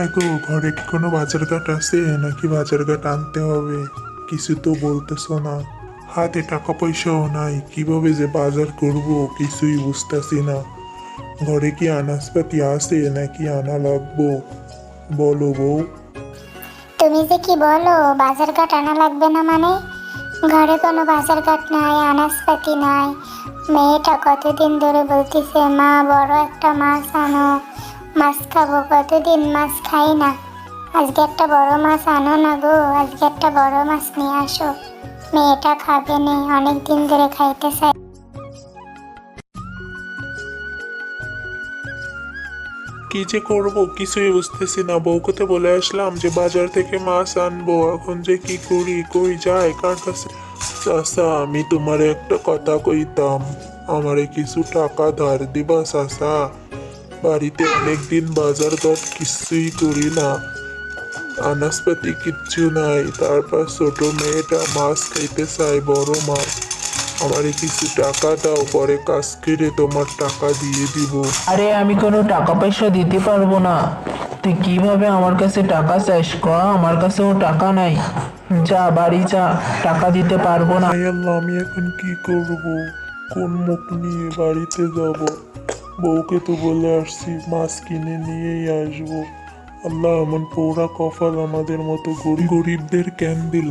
হ্যাঁ গো, ঘরে কি কোনো বাজার ঘাট আছে নাকি বাজার ঘাট আনতে হবে? কিছু তো বলতেছো না। হাতে টাকা পয়সাও নাই, কিভাবে যে বাজার করব কিছুই বুঝতেছি না। ঘরে কি আনাজপাতি আছে নাকি আনা লাগবো? বলো বউ। তুমি যে কি বলো, বাজার ঘাট আনা লাগবে না মানে? ঘরে কোনো বাজার ঘাট নাই, আনাজপাতি নাই। মেয়েটা কতদিন ধরে বলতেছে মা বড় একটা মাছ আনো, মাছ খাবো। কতদিন মাছ খাই না, আজকে একটা বড় মাছ আনো না গো, আজকে একটা বড় মাছ নিয়ে আসো। মেয়েটা খাবে নে, অনেক দিন ধরে খাইতে চাই। কি যে করব কিছুই বুঝতেছি না। বউকে তো বলে আসলাম যে বাজার থেকে মাছ আনবো, এখন যে কি করি, কই যাই, কার কাছে? চাচা, আমি তোমার একটা কথা কইতাম, আমারে কিছু টাকা ধার দিবা চাচা? বাড়িতে অনেকদিন বাজার ঘাট কিছুই করি না, আনাজপাতি কিচ্ছু নাই। তারপর ছোট মেয়েটা মাছ খাইতে চায়, বড় মাছ। আমারে কিছু টাকা দাও, পরে কাজ করে তোমার টাকা দিয়ে দিব। আরে আমি কোনো টাকা পয়সা দিতে পারবো না। তুই কিভাবে আমার কাছে টাকা চাইস? আমার কাছেও টাকা নাই। যা বাড়ি যা, টাকা দিতে পারবো না। হায় আল্লাহ, আমি এখন কি করব? কোন মুখ নিয়ে বাড়িতে যাব? বউকে তো বলে আসছি মাছ কিনে নিয়েই আসবো। আল্লাহ, এমন পোড়া কপাল আমাদের মতো গরিবদের কেন দিলা?